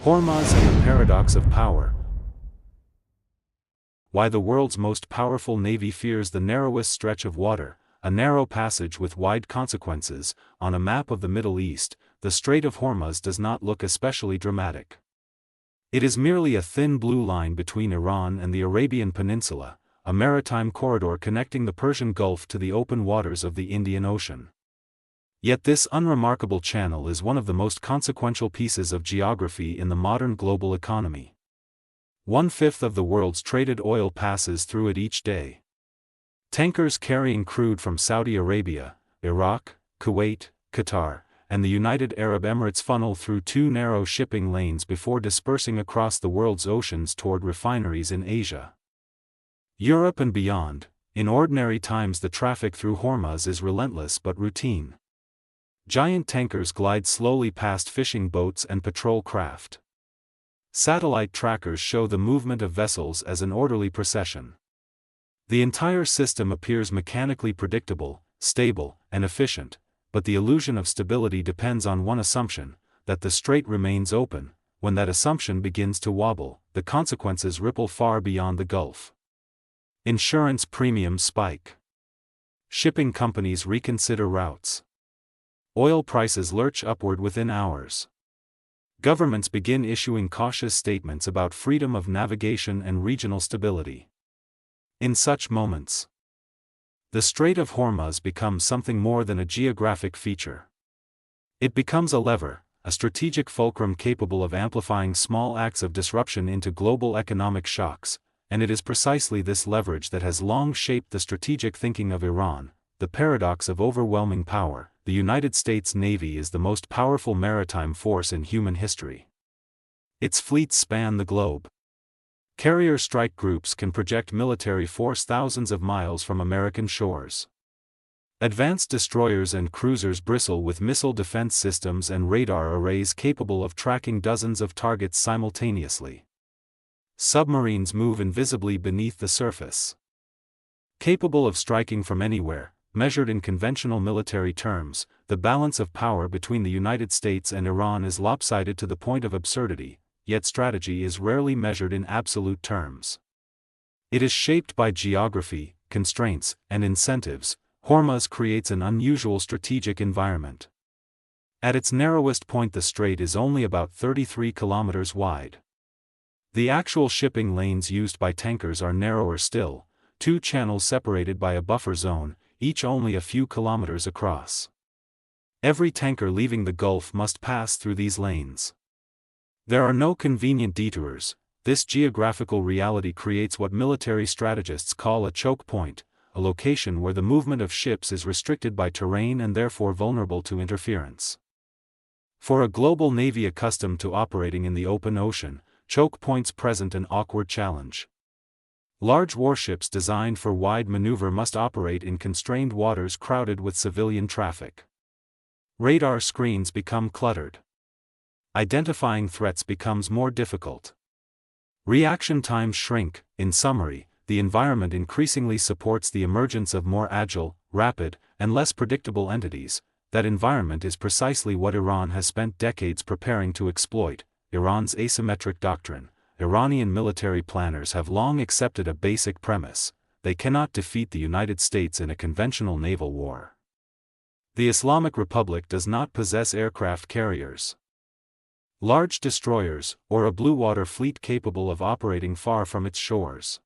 Hormuz and the paradox of power. Why the world's most powerful navy fears the narrowest stretch of water, a narrow passage with wide consequences. On a map of the Middle East, the Strait of Hormuz does not look especially dramatic. It is merely a thin blue line between Iran and the Arabian Peninsula, a maritime corridor connecting the Persian Gulf to the open waters of the Indian Ocean. Yet this unremarkable channel is one of the most consequential pieces of geography in the modern global economy. 1/5 of the world's traded oil passes through it each day. Tankers carrying crude from Saudi Arabia, Iraq, Kuwait, Qatar, and the United Arab Emirates funnel through two narrow shipping lanes before dispersing across the world's oceans toward refineries in Asia, Europe and beyond. In ordinary times the traffic through Hormuz is relentless but routine. Giant tankers glide slowly past fishing boats and patrol craft. Satellite trackers show the movement of vessels as an orderly procession. The entire system appears mechanically predictable, stable, and efficient, but the illusion of stability depends on one assumption, that the strait remains open. When that assumption begins to wobble, the consequences ripple far beyond the Gulf. Insurance premiums spike. Shipping companies reconsider routes. Oil prices lurch upward within hours. Governments begin issuing cautious statements about freedom of navigation and regional stability. In such moments, the Strait of Hormuz becomes something more than a geographic feature. It becomes a lever, a strategic fulcrum capable of amplifying small acts of disruption into global economic shocks, and it is precisely this leverage that has long shaped the strategic thinking of Iran. The paradox of overwhelming power. The United States Navy is the most powerful maritime force in human history. Its fleets span the globe. Carrier strike groups can project military force thousands of miles from American shores. Advanced destroyers and cruisers bristle with missile defense systems and radar arrays capable of tracking dozens of targets simultaneously. Submarines move invisibly beneath the surface, capable of striking from anywhere. Measured in conventional military terms, the balance of power between the United States and Iran is lopsided to the point of absurdity, yet strategy is rarely measured in absolute terms. It is shaped by geography, constraints, and incentives. Hormuz creates an unusual strategic environment. At its narrowest point the strait is only about 33 kilometers wide. The actual shipping lanes used by tankers are narrower still, two channels separated by a buffer zone, each only a few kilometers across. Every tanker leaving the Gulf must pass through these lanes. There are no convenient detours. This geographical reality creates what military strategists call a choke point, a location where the movement of ships is restricted by terrain and therefore vulnerable to interference. For a global navy accustomed to operating in the open ocean, choke points present an awkward challenge. Large warships designed for wide maneuver must operate in constrained waters crowded with civilian traffic. Radar screens become cluttered. Identifying threats becomes more difficult. Reaction times shrink. In summary, the environment increasingly supports the emergence of more agile, rapid, and less predictable entities. That environment is precisely what Iran has spent decades preparing to exploit. Iran's asymmetric doctrine. Iranian military planners have long accepted a basic premise: they cannot defeat the United States in a conventional naval war. The Islamic Republic does not possess aircraft carriers, large destroyers, or a blue-water fleet capable of operating far from its shores.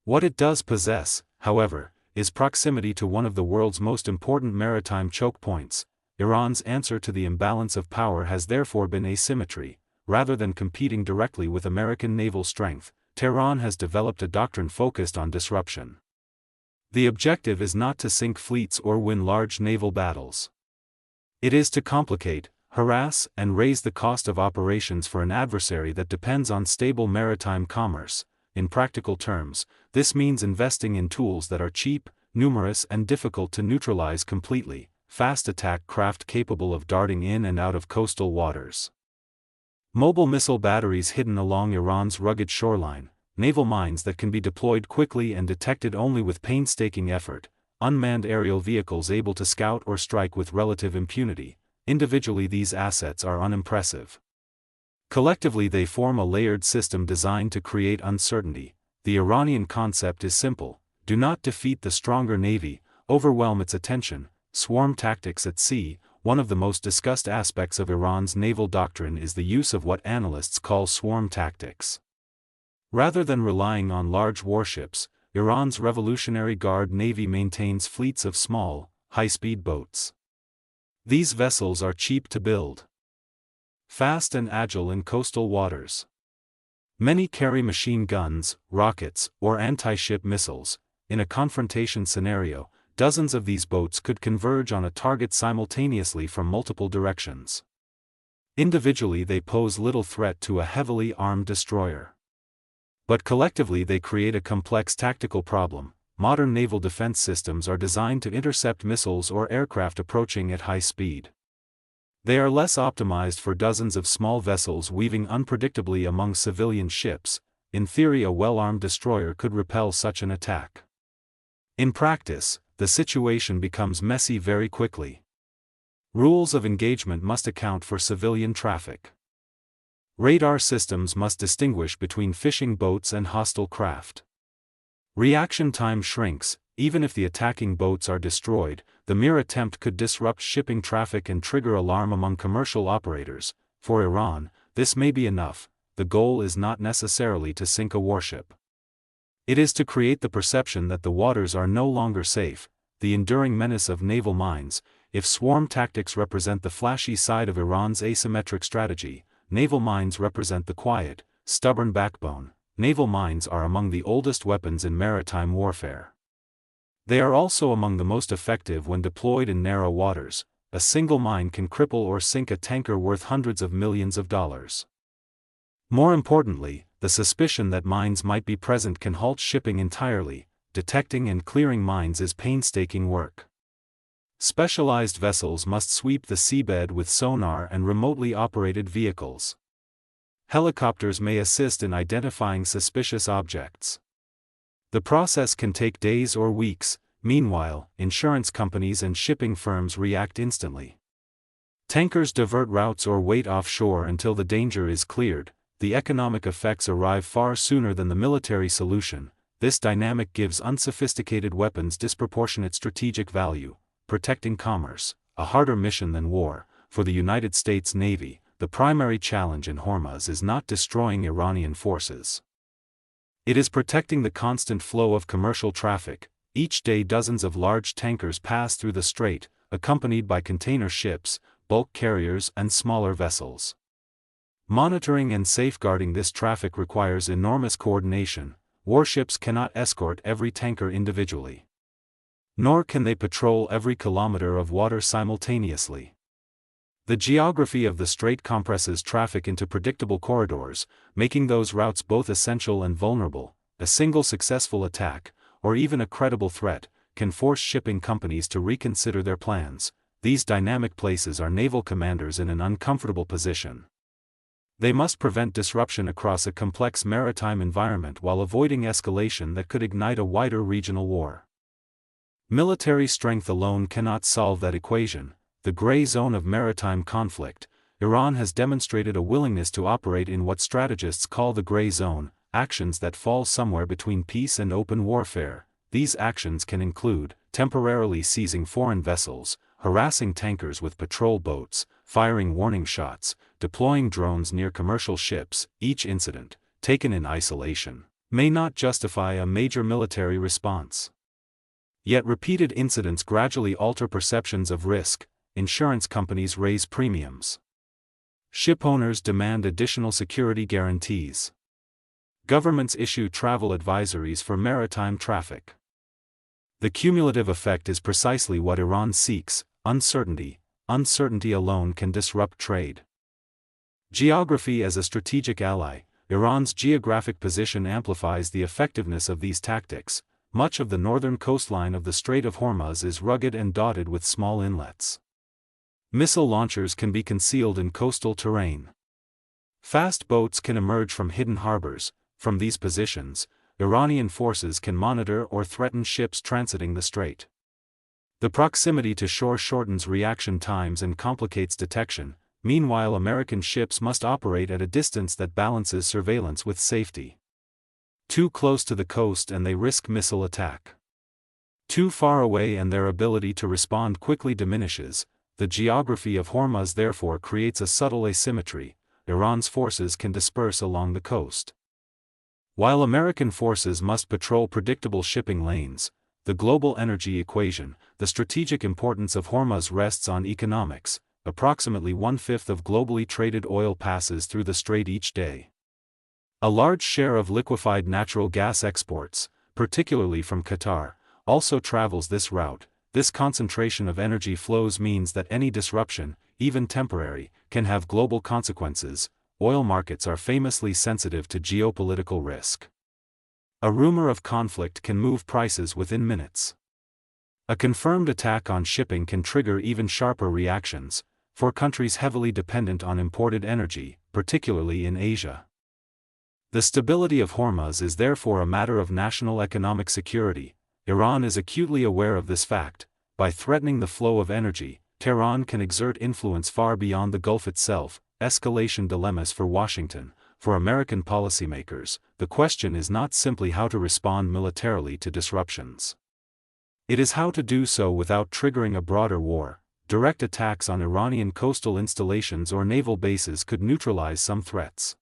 What it does possess, however, is proximity to one of the world's most important maritime choke points. Iran's answer to the imbalance of power has therefore been asymmetry. Rather than competing directly with American naval strength, Tehran has developed a doctrine focused on disruption. The objective is not to sink fleets or win large naval battles. It is to complicate, harass, and raise the cost of operations for an adversary that depends on stable maritime commerce. In practical terms, this means investing in tools that are cheap, numerous, and difficult to neutralize completely. Fast attack craft capable of darting in and out of coastal waters. Mobile missile batteries hidden along Iran's rugged shoreline, naval mines that can be deployed quickly and detected only with painstaking effort, unmanned aerial vehicles able to scout or strike with relative impunity. Individually these assets are unimpressive. Collectively they form a layered system designed to create uncertainty. The Iranian concept is simple: do not defeat the stronger navy, overwhelm its attention. Swarm tactics at sea. One of the most discussed aspects of Iran's naval doctrine is the use of what analysts call swarm tactics. Rather than relying on large warships, Iran's Revolutionary Guard Navy maintains fleets of small, high-speed boats. These vessels are cheap to build, fast and agile in coastal waters. Many carry machine guns, rockets, or anti-ship missiles. In a confrontation scenario, dozens of these boats could converge on a target simultaneously from multiple directions. Individually they pose little threat to a heavily armed destroyer. But collectively they create a complex tactical problem. Modern naval defense systems are designed to intercept missiles or aircraft approaching at high speed. They are less optimized for dozens of small vessels weaving unpredictably among civilian ships. In theory, a well-armed destroyer could repel such an attack. In practice, the situation becomes messy very quickly. Rules of engagement must account for civilian traffic. Radar systems must distinguish between fishing boats and hostile craft. Reaction time shrinks. Even if the attacking boats are destroyed, the mere attempt could disrupt shipping traffic and trigger alarm among commercial operators. For Iran, this may be enough. The goal is not necessarily to sink a warship. It is to create the perception that the waters are no longer safe. The enduring menace of naval mines. If swarm tactics represent the flashy side of Iran's asymmetric strategy, naval mines represent the quiet, stubborn backbone. Naval mines are among the oldest weapons in maritime warfare. They are also among the most effective when deployed in narrow waters. A single mine can cripple or sink a tanker worth hundreds of millions of dollars. More importantly, the suspicion that mines might be present can halt shipping entirely. Detecting and clearing mines is painstaking work. Specialized vessels must sweep the seabed with sonar and remotely operated vehicles. Helicopters may assist in identifying suspicious objects. The process can take days or weeks. Meanwhile, insurance companies and shipping firms react instantly. Tankers divert routes or wait offshore until the danger is cleared. The economic effects arrive far sooner than the military solution. This dynamic gives unsophisticated weapons disproportionate strategic value. Protecting commerce, a harder mission than war. For the United States Navy, the primary challenge in Hormuz is not destroying Iranian forces. It is protecting the constant flow of commercial traffic. Each day dozens of large tankers pass through the strait, accompanied by container ships, bulk carriers and smaller vessels. Monitoring and safeguarding this traffic requires enormous coordination. Warships cannot escort every tanker individually. Nor can they patrol every kilometer of water simultaneously. The geography of the strait compresses traffic into predictable corridors, making those routes both essential and vulnerable. A single successful attack, or even a credible threat, can force shipping companies to reconsider their plans. These dynamic places are naval commanders in an uncomfortable position. They must prevent disruption across a complex maritime environment while avoiding escalation that could ignite a wider regional war. Military strength alone cannot solve that equation. The gray zone of maritime conflict. Iran has demonstrated a willingness to operate in what strategists call the gray zone, actions that fall somewhere between peace and open warfare. These actions can include temporarily seizing foreign vessels, harassing tankers with patrol boats, firing warning shots, deploying drones near commercial ships. Each incident, taken in isolation, may not justify a major military response. Yet repeated incidents gradually alter perceptions of risk. Insurance companies raise premiums. Shipowners demand additional security guarantees. Governments issue travel advisories for maritime traffic. The cumulative effect is precisely what Iran seeks: uncertainty. Uncertainty alone can disrupt trade. Geography as a strategic ally. Iran's geographic position amplifies the effectiveness of these tactics. Much of the northern coastline of the Strait of Hormuz is rugged and dotted with small inlets. Missile launchers can be concealed in coastal terrain. Fast boats can emerge from hidden harbors. From these positions, Iranian forces can monitor or threaten ships transiting the strait. The proximity to shore shortens reaction times and complicates detection. Meanwhile, American ships must operate at a distance that balances surveillance with safety. Too close to the coast and they risk missile attack. Too far away and their ability to respond quickly diminishes. The geography of Hormuz therefore creates a subtle asymmetry. Iran's forces can disperse along the coast, while American forces must patrol predictable shipping lanes. The global energy equation, the strategic importance of Hormuz rests on economics. Approximately 1/5 of globally traded oil passes through the strait each day. A large share of liquefied natural gas exports, particularly from Qatar, also travels this route. This concentration of energy flows means that any disruption, even temporary, can have global consequences. Oil markets are famously sensitive to geopolitical risk. A rumor of conflict can move prices within minutes. A confirmed attack on shipping can trigger even sharper reactions, for countries heavily dependent on imported energy, particularly in Asia. The stability of Hormuz is therefore a matter of national economic security. Iran is acutely aware of this fact. By threatening the flow of energy, Tehran can exert influence far beyond the Gulf itself. Escalation dilemmas for Washington. For American policymakers, the question is not simply how to respond militarily to disruptions. It is how to do so without triggering a broader war. Direct attacks on Iranian coastal installations or naval bases could neutralize some threats,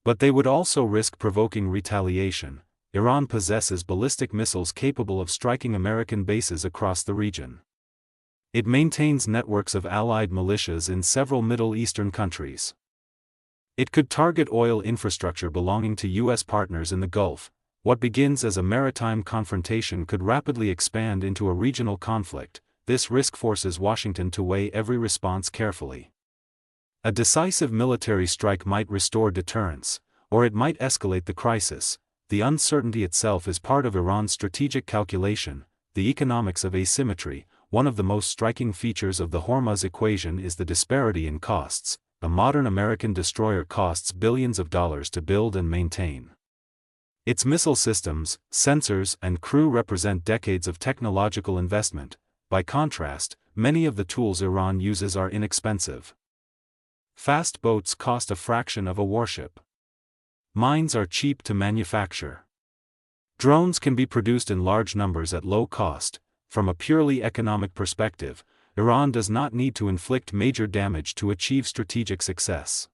but they would also risk provoking retaliation. Iran possesses ballistic missiles capable of striking American bases across the region. It maintains networks of allied militias in several Middle Eastern countries. It could target oil infrastructure belonging to U.S. partners in the Gulf. What begins as a maritime confrontation could rapidly expand into a regional conflict. This risk forces Washington to weigh every response carefully. A decisive military strike might restore deterrence, or it might escalate the crisis. The uncertainty itself is part of Iran's strategic calculation. The economics of asymmetry. One of the most striking features of the Hormuz equation is the disparity in costs. A modern American destroyer costs billions of dollars to build and maintain. Its missile systems, sensors, and crew represent decades of technological investment. By contrast, many of the tools Iran uses are inexpensive. Fast boats cost a fraction of a warship. Mines are cheap to manufacture. Drones can be produced in large numbers at low cost. From a purely economic perspective, Iran does not need to inflict major damage to achieve strategic success.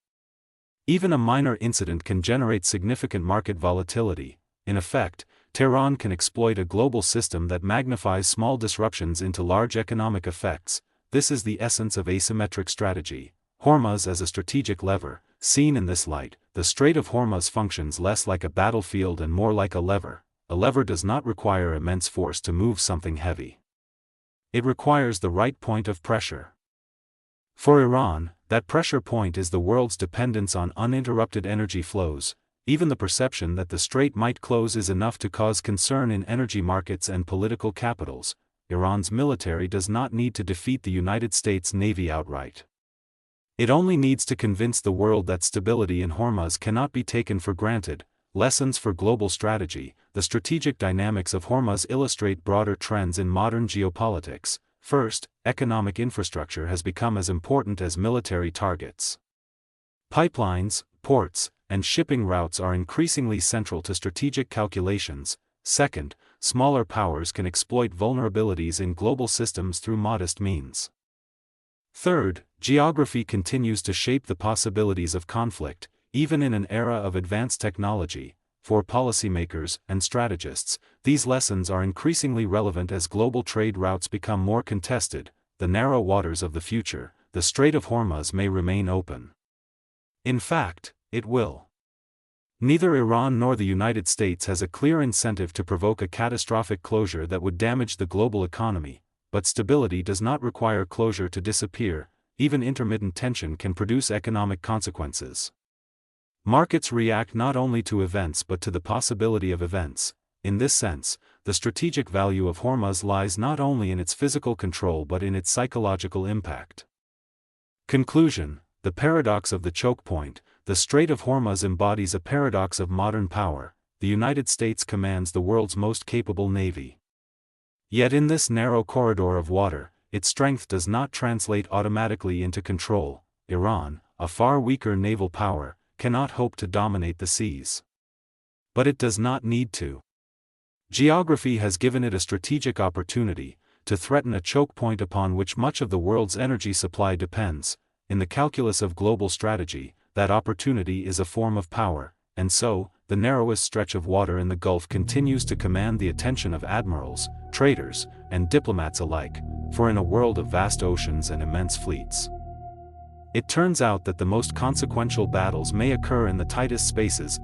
Even a minor incident can generate significant market volatility. In effect, Tehran can exploit a global system that magnifies small disruptions into large economic effects. This is the essence of asymmetric strategy. Hormuz as a strategic lever. Seen in this light, the Strait of Hormuz functions less like a battlefield and more like a lever. A lever does not require immense force to move something heavy. It requires the right point of pressure. For Iran, that pressure point is the world's dependence on uninterrupted energy flows. Even the perception that the strait might close is enough to cause concern in energy markets and political capitals. Iran's military does not need to defeat the United States Navy outright. It only needs to convince the world that stability in Hormuz cannot be taken for granted. Lessons for global strategy. The strategic dynamics of Hormuz illustrate broader trends in modern geopolitics. First, economic infrastructure has become as important as military targets. Pipelines, ports, and shipping routes are increasingly central to strategic calculations. Second, smaller powers can exploit vulnerabilities in global systems through modest means. Third, geography continues to shape the possibilities of conflict, even in an era of advanced technology. For policymakers and strategists, these lessons are increasingly relevant as global trade routes become more contested. The narrow waters of the future, the Strait of Hormuz may remain open. In fact, it will. Neither Iran nor the United States has a clear incentive to provoke a catastrophic closure that would damage the global economy, but stability does not require closure to disappear. Even intermittent tension can produce economic consequences. Markets react not only to events but to the possibility of events. In this sense, the strategic value of Hormuz lies not only in its physical control but in its psychological impact. Conclusion: the paradox of the choke point. The Strait of Hormuz embodies a paradox of modern power. The United States commands the world's most capable navy. Yet in this narrow corridor of water, its strength does not translate automatically into control. Iran, a far weaker naval power, cannot hope to dominate the seas. But it does not need to. Geography has given it a strategic opportunity to threaten a choke point upon which much of the world's energy supply depends. In the calculus of global strategy, that opportunity is a form of power, and so, the narrowest stretch of water in the Gulf continues to command the attention of admirals, traders, and diplomats alike, for in a world of vast oceans and immense fleets, it turns out that the most consequential battles may occur in the tightest spaces.